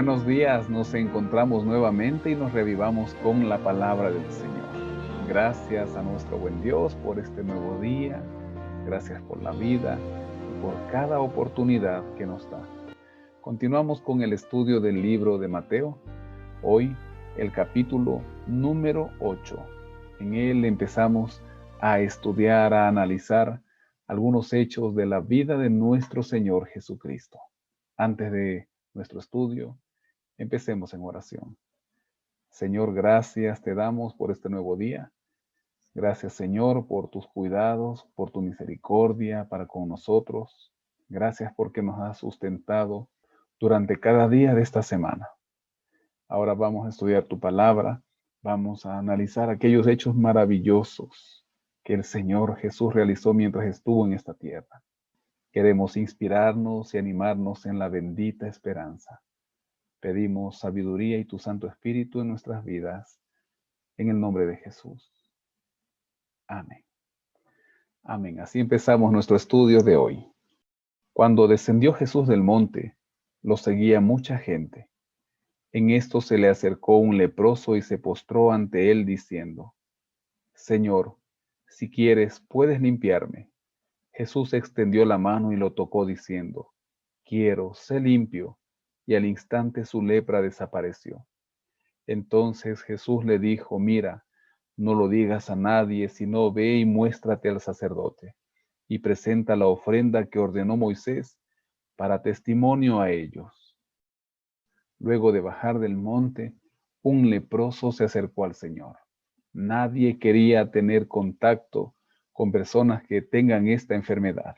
Buenos días, nos encontramos nuevamente y nos revivamos con la palabra del Señor. Gracias a nuestro buen Dios por este nuevo día, gracias por la vida y por cada oportunidad que nos da. Continuamos con el estudio del libro de Mateo, hoy el capítulo número 8. En él empezamos a estudiar, a analizar algunos hechos de la vida de nuestro Señor Jesucristo. Antes de nuestro estudio, empecemos en oración. Señor, gracias te damos por este nuevo día. Gracias, Señor, por tus cuidados, por tu misericordia para con nosotros. Gracias porque nos has sustentado durante cada día de esta semana. Ahora vamos a estudiar tu palabra. Vamos a analizar aquellos hechos maravillosos que el Señor Jesús realizó mientras estuvo en esta tierra. Queremos inspirarnos y animarnos en la bendita esperanza. Pedimos sabiduría y tu Santo Espíritu en nuestras vidas, en el nombre de Jesús. Amén. Amén. Así empezamos nuestro estudio de hoy. Cuando descendió Jesús del monte, lo seguía mucha gente. En esto se le acercó un leproso y se postró ante él diciendo: Señor, si quieres, puedes limpiarme. Jesús extendió la mano y lo tocó diciendo: Quiero, sé limpio. Y al instante su lepra desapareció. Entonces Jesús le dijo: Mira, no lo digas a nadie, sino ve y muéstrate al sacerdote, y presenta la ofrenda que ordenó Moisés para testimonio a ellos. Luego de bajar del monte, un leproso se acercó al Señor. Nadie quería tener contacto con personas que tengan esta enfermedad.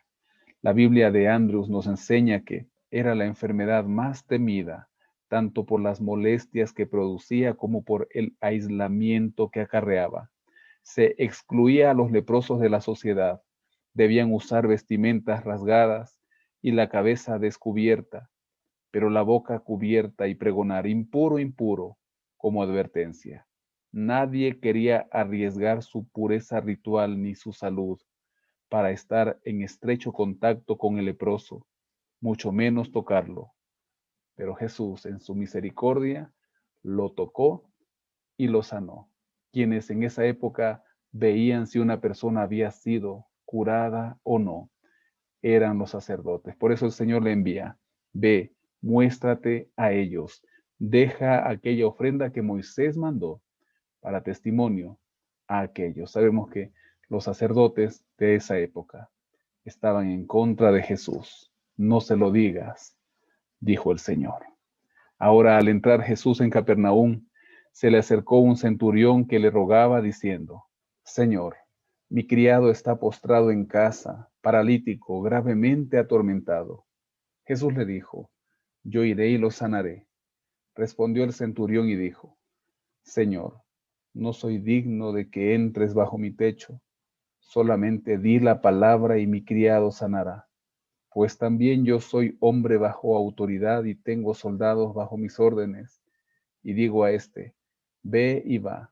La Biblia de Andrews nos enseña que era la enfermedad más temida, tanto por las molestias que producía como por el aislamiento que acarreaba. Se excluía a los leprosos de la sociedad. Debían usar vestimentas rasgadas y la cabeza descubierta, pero la boca cubierta, y pregonar: impuro, impuro, como advertencia. Nadie quería arriesgar su pureza ritual ni su salud para estar en estrecho contacto con el leproso, mucho menos tocarlo. Pero Jesús, en su misericordia, lo tocó y lo sanó. Quienes en esa época veían si una persona había sido curada o no, eran los sacerdotes. Por eso el Señor le envía: ve, muéstrate a ellos, deja aquella ofrenda que Moisés mandó para testimonio a aquellos. Sabemos que los sacerdotes de esa época estaban en contra de Jesús. No se lo digas, dijo el Señor. Ahora, al entrar Jesús en Capernaum, se le acercó un centurión que le rogaba diciendo: Señor, mi criado está postrado en casa, paralítico, gravemente atormentado. Jesús le dijo: yo iré y lo sanaré. Respondió el centurión y dijo: Señor, no soy digno de que entres bajo mi techo. Solamente di la palabra y mi criado sanará. Pues también yo soy hombre bajo autoridad y tengo soldados bajo mis órdenes. Y digo a este: ve y va,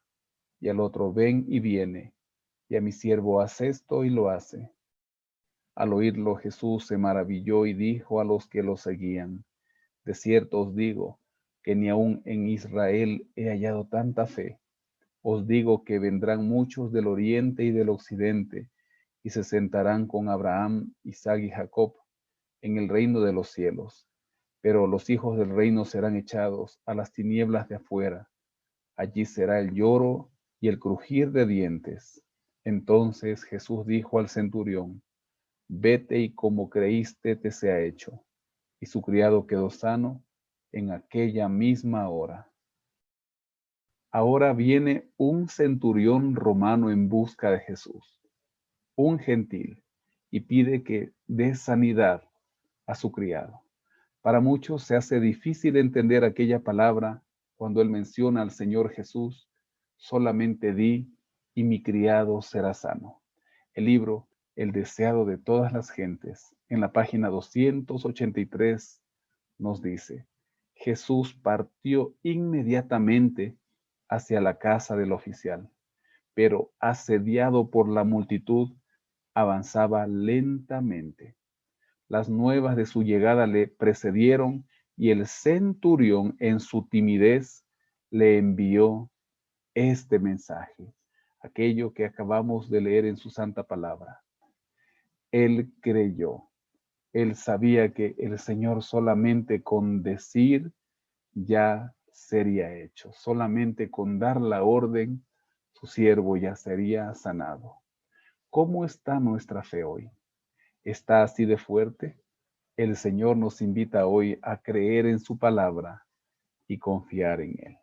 y al otro: ven y viene, y a mi siervo: haz esto, y lo hace. Al oírlo, Jesús se maravilló y dijo a los que lo seguían: de cierto os digo que ni aun en Israel he hallado tanta fe. Os digo que vendrán muchos del oriente y del occidente, y se sentarán con Abraham, Isaac y Jacob en el reino de los cielos. Pero los hijos del reino serán echados a las tinieblas de afuera. Allí será el lloro y el crujir de dientes. Entonces Jesús dijo al centurión: vete, y como creíste te sea hecho. Y su criado quedó sano en aquella misma hora. Ahora viene un centurión romano en busca de Jesús, un gentil, y pide que dé sanidad a su criado. Para muchos se hace difícil entender aquella palabra cuando él menciona al Señor Jesús: solamente di y mi criado será sano. El libro El deseado de todas las gentes, en la página 283, nos dice: Jesús partió inmediatamente hacia la casa del oficial, pero asediado por la multitud, avanzaba lentamente. Las nuevas de su llegada le precedieron y el centurión en su timidez le envió este mensaje, aquello que acabamos de leer en su santa palabra. Él creyó, él sabía que el Señor solamente con decir ya sería hecho, solamente con dar la orden, su siervo ya sería sanado. ¿Cómo está nuestra fe hoy? ¿Está así de fuerte? El Señor nos invita hoy a creer en su palabra y confiar en él.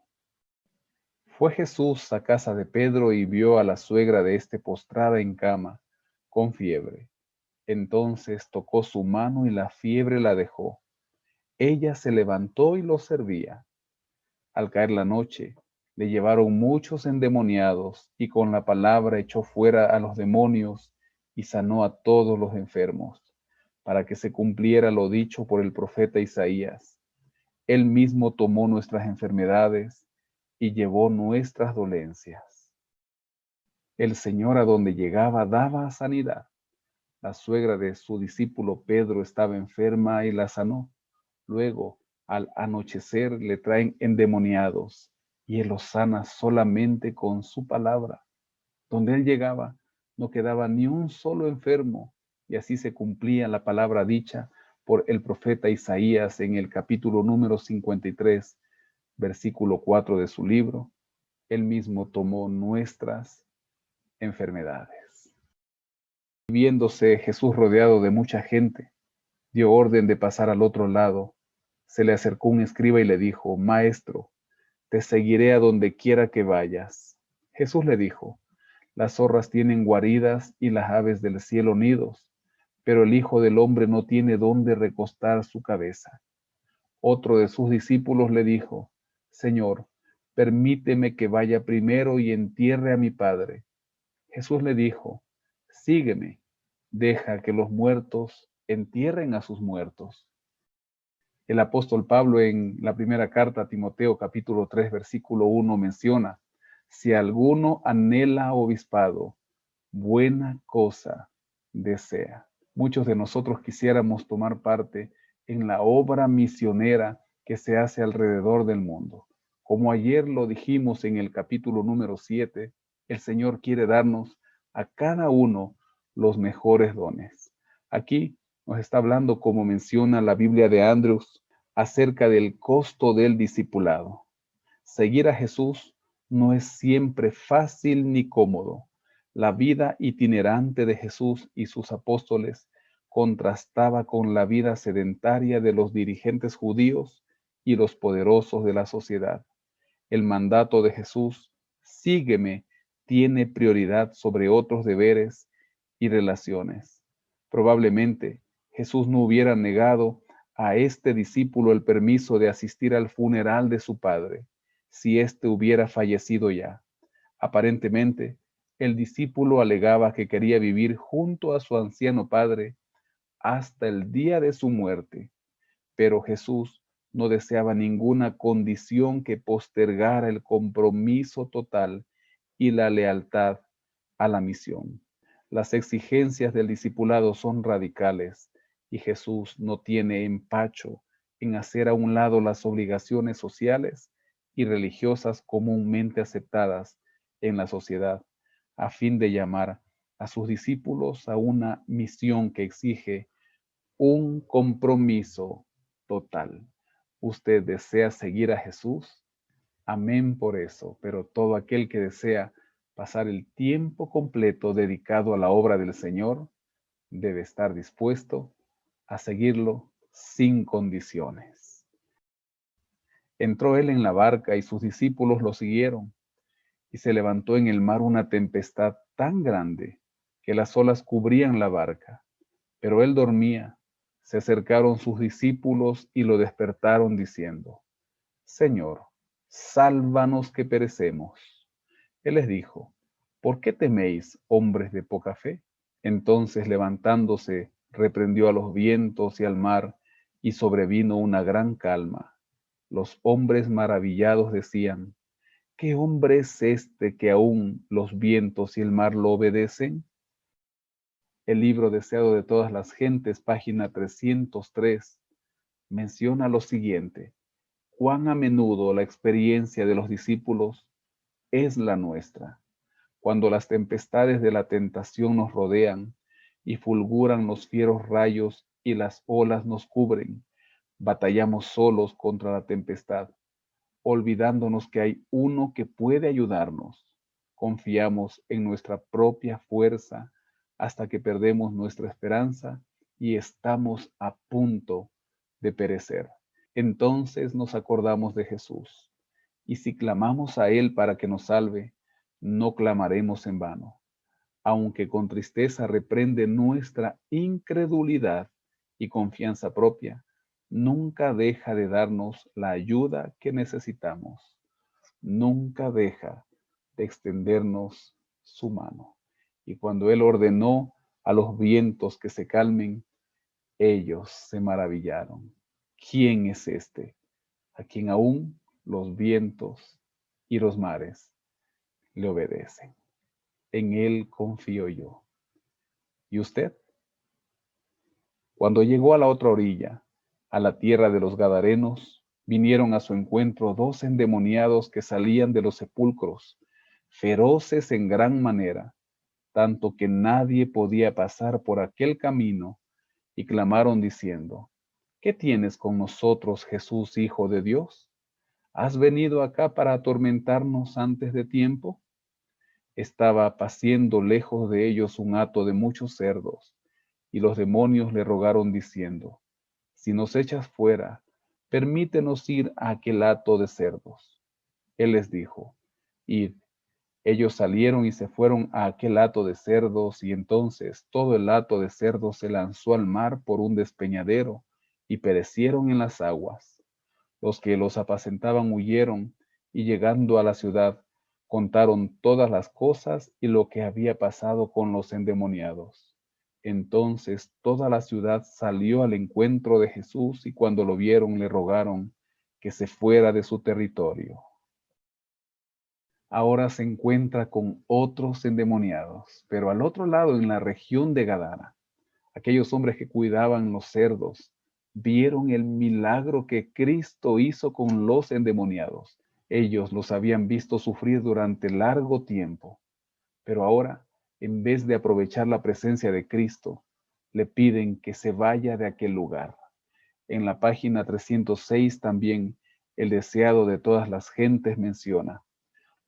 Fue Jesús a casa de Pedro y vio a la suegra de éste postrada en cama, con fiebre. Entonces tocó su mano y la fiebre la dejó. Ella se levantó y lo servía. Al caer la noche, le llevaron muchos endemoniados y con la palabra echó fuera a los demonios y sanó a todos los enfermos, para que se cumpliera lo dicho por el profeta Isaías. Él mismo tomó nuestras enfermedades y llevó nuestras dolencias. El Señor a donde llegaba daba sanidad. La suegra de su discípulo Pedro estaba enferma y la sanó. Luego, al anochecer, le traen endemoniados y él los sana solamente con su palabra. Donde él llegaba, no quedaba ni un solo enfermo, y así se cumplía la palabra dicha por el profeta Isaías en el capítulo número 53, versículo 4 de su libro. Él mismo tomó nuestras enfermedades. Viéndose Jesús rodeado de mucha gente, dio orden de pasar al otro lado. Se le acercó un escriba y le dijo: Maestro, te seguiré a donde quiera que vayas. Jesús le dijo: Las zorras tienen guaridas y las aves del cielo nidos, pero el Hijo del Hombre no tiene dónde recostar su cabeza. Otro de sus discípulos le dijo: Señor, permíteme que vaya primero y entierre a mi Padre. Jesús le dijo: Sígueme, deja que los muertos entierren a sus muertos. El apóstol Pablo en la primera carta a Timoteo capítulo 3 versículo 1 menciona: Si alguno anhela obispado, buena cosa desea. Muchos de nosotros quisiéramos tomar parte en la obra misionera que se hace alrededor del mundo. Como ayer lo dijimos en el capítulo número 7, el Señor quiere darnos a cada uno los mejores dones. Aquí nos está hablando, como menciona la Biblia de Andrews, acerca del costo del discipulado. Seguir a Jesús no es siempre fácil ni cómodo. La vida itinerante de Jesús y sus apóstoles contrastaba con la vida sedentaria de los dirigentes judíos y los poderosos de la sociedad. El mandato de Jesús, sígueme, tiene prioridad sobre otros deberes y relaciones. Probablemente Jesús no hubiera negado a este discípulo el permiso de asistir al funeral de su padre, si éste hubiera fallecido ya. Aparentemente, el discípulo alegaba que quería vivir junto a su anciano padre hasta el día de su muerte, pero Jesús no deseaba ninguna condición que postergara el compromiso total y la lealtad a la misión. Las exigencias del discipulado son radicales y Jesús no tiene empacho en hacer a un lado las obligaciones sociales y religiosas comúnmente aceptadas en la sociedad, a fin de llamar a sus discípulos a una misión que exige un compromiso total. ¿Usted desea seguir a Jesús? Amén por eso, pero todo aquel que desea pasar el tiempo completo dedicado a la obra del Señor debe estar dispuesto a seguirlo sin condiciones. Entró él en la barca y sus discípulos lo siguieron, y se levantó en el mar una tempestad tan grande que las olas cubrían la barca, pero él dormía. Se acercaron sus discípulos y lo despertaron diciendo: Señor, sálvanos que perecemos. Él les dijo: ¿Por qué teméis, hombres de poca fe? Entonces, levantándose, reprendió a los vientos y al mar, y sobrevino una gran calma. Los hombres maravillados decían: ¿Qué hombre es este que aún los vientos y el mar lo obedecen? El libro deseado de todas las gentes, página 303, menciona lo siguiente: cuán a menudo la experiencia de los discípulos es la nuestra. Cuando las tempestades de la tentación nos rodean y fulguran los fieros rayos y las olas nos cubren, batallamos solos contra la tempestad, olvidándonos que hay uno que puede ayudarnos. Confiamos en nuestra propia fuerza hasta que perdemos nuestra esperanza y estamos a punto de perecer. Entonces nos acordamos de Jesús, y si clamamos a Él para que nos salve, no clamaremos en vano, aunque con tristeza reprende nuestra incredulidad y confianza propia. Nunca deja de darnos la ayuda que necesitamos. Nunca deja de extendernos su mano. Y cuando Él ordenó a los vientos que se calmen, ellos se maravillaron. ¿Quién es este, a quien aún los vientos y los mares le obedecen? En Él confío yo. ¿Y usted? Cuando llegó a la otra orilla, a la tierra de los Gadarenos, vinieron a su encuentro 2 endemoniados que salían de los sepulcros, feroces en gran manera, tanto que nadie podía pasar por aquel camino, y clamaron diciendo: ¿qué tienes con nosotros, Jesús, Hijo de Dios? ¿Has venido acá para atormentarnos antes de tiempo? Estaba paciendo lejos de ellos un hato de muchos cerdos, y los demonios le rogaron diciendo: si nos echas fuera, permítenos ir a aquel hato de cerdos. Él les dijo: id. Ellos salieron y se fueron a aquel hato de cerdos, y entonces todo el hato de cerdos se lanzó al mar por un despeñadero, y perecieron en las aguas. Los que los apacentaban huyeron, y llegando a la ciudad, contaron todas las cosas y lo que había pasado con los endemoniados. Entonces toda la ciudad salió al encuentro de Jesús, y cuando lo vieron le rogaron que se fuera de su territorio. Ahora se encuentra con otros endemoniados, pero al otro lado, en la región de Gadara. Aquellos hombres que cuidaban los cerdos vieron el milagro que Cristo hizo con los endemoniados. Ellos los habían visto sufrir durante largo tiempo, pero ahora, en vez de aprovechar la presencia de Cristo, le piden que se vaya de aquel lugar. En la página 306 también, el deseado de todas las gentes menciona: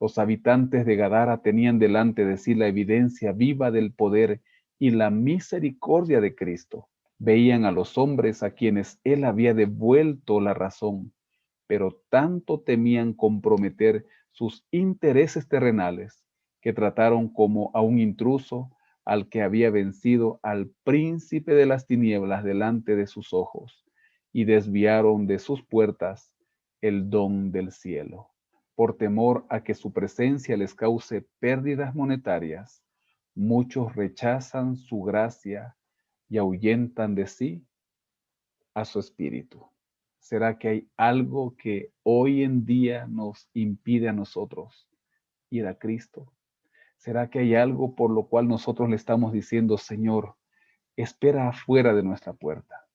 los habitantes de Gadara tenían delante de sí la evidencia viva del poder y la misericordia de Cristo. Veían a los hombres a quienes Él había devuelto la razón, pero tanto temían comprometer sus intereses terrenales que trataron como a un intruso al que había vencido al príncipe de las tinieblas delante de sus ojos, y desviaron de sus puertas el don del cielo. Por temor a que su presencia les cause pérdidas monetarias, muchos rechazan su gracia y ahuyentan de sí a su espíritu. ¿Será que hay algo que hoy en día nos impide a nosotros ir a Cristo? ¿Será que hay algo por lo cual nosotros le estamos diciendo: Señor, espera afuera de nuestra puerta?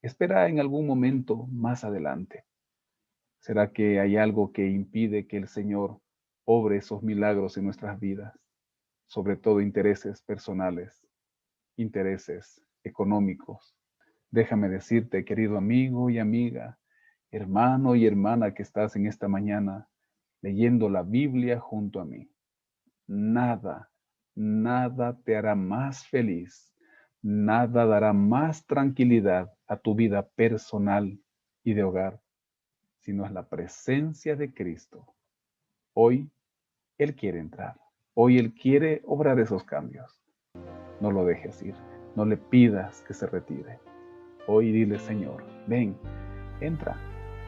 Espera en algún momento más adelante. ¿Será que hay algo que impide que el Señor obre esos milagros en nuestras vidas? Sobre todo intereses personales, intereses económicos. Déjame decirte, querido amigo y amiga, hermano y hermana que estás en esta mañana leyendo la Biblia junto a mí: nada, nada te hará más feliz, nada dará más tranquilidad a tu vida personal y de hogar, sino es la presencia de Cristo. Hoy Él quiere entrar. Hoy Él quiere obrar esos cambios. No lo dejes ir. No le pidas que se retire. Hoy dile: Señor, ven, entra.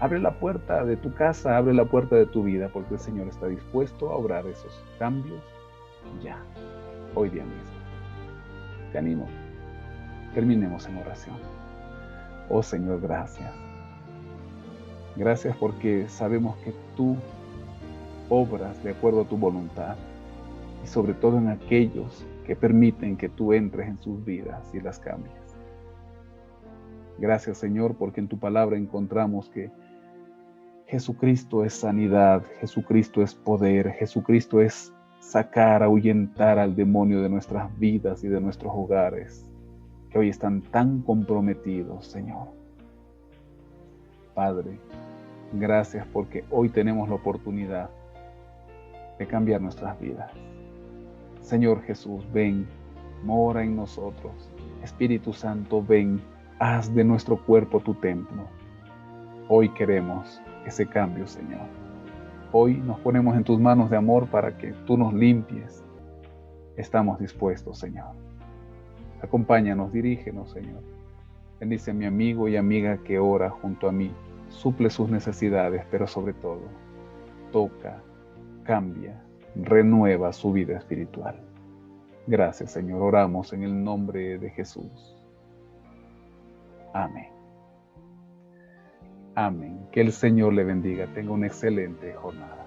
Abre la puerta de tu casa, abre la puerta de tu vida, porque el Señor está dispuesto a obrar esos cambios ya, hoy día mismo. Te animo. Terminemos en oración. Oh Señor, gracias. Gracias porque sabemos que tú obras de acuerdo a tu voluntad, y sobre todo en aquellos que permiten que tú entres en sus vidas y las cambies. Gracias, Señor, porque en tu palabra encontramos que Jesucristo es sanidad, Jesucristo es poder, Jesucristo es sacar, ahuyentar al demonio de nuestras vidas y de nuestros hogares, que hoy están tan comprometidos, Señor. Padre, gracias porque hoy tenemos la oportunidad de cambiar nuestras vidas. Señor Jesús, ven, mora en nosotros. Espíritu Santo, ven, haz de nuestro cuerpo tu templo. Hoy queremos ese cambio, Señor. Hoy nos ponemos en tus manos de amor para que tú nos limpies. Estamos dispuestos, Señor. Acompáñanos, dirígenos, Señor. Bendice a mi amigo y amiga que ora junto a mí. Suple sus necesidades, pero sobre todo, toca, cambia, renueva su vida espiritual. Gracias, Señor. Oramos en el nombre de Jesús. Amén. Amén. Que el Señor le bendiga. Tenga una excelente jornada.